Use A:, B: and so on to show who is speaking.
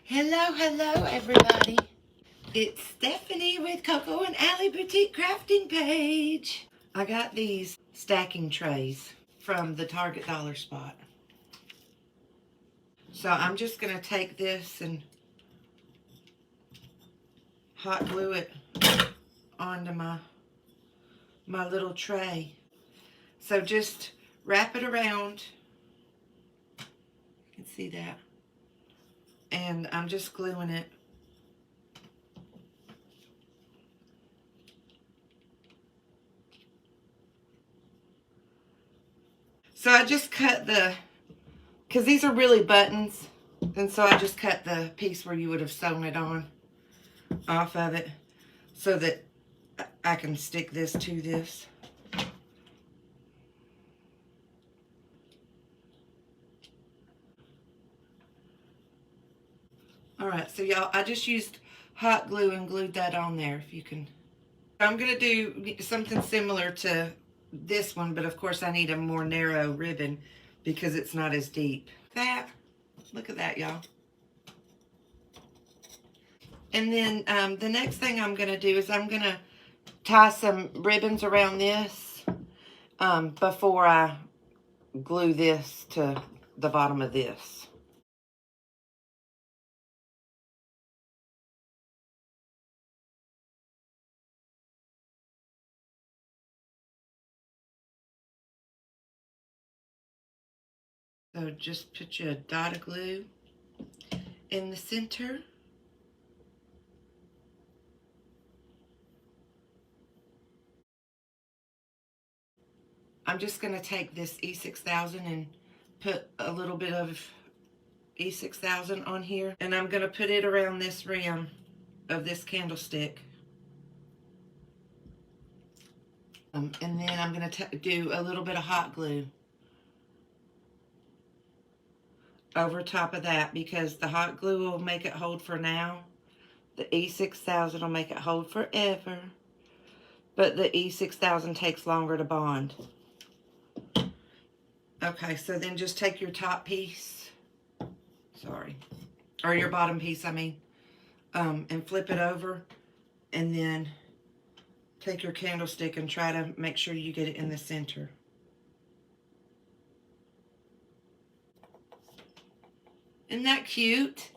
A: Hello, everybody. It's Stephanie with Coco and Allie Boutique Crafting Page. I got these stacking trays from the Target Dollar Spot. So I'm just going to take this and hot glue it onto my little tray. So just wrap it around. You can see that. And I'm just gluing it. So I just cut because these are really buttons, and so I just cut the piece where you would have sewn it on off of it so that I can stick this to this. Alright, so y'all, I just used hot glue and glued that on there, if you can. I'm going to do something similar to this one, but of course I need a more narrow ribbon because it's not as deep. Look at that, y'all. And then the next thing I'm going to do is I'm going to tie some ribbons around this before I glue this to the bottom of this. So just put your dot of glue in the center. I'm just going to take this E6000 and put a little bit of E6000 on here. And I'm going to put it around this rim of this candlestick. And then I'm going to do a little bit of hot glue over top of that because the hot glue will make it hold for now. The E6000 will make it hold forever. But the E6000 takes longer to bond. Okay, so then just take your top piece, or your bottom piece, I mean, and flip it over, and then take your candlestick and try to make sure you get it in the center. Isn't that cute?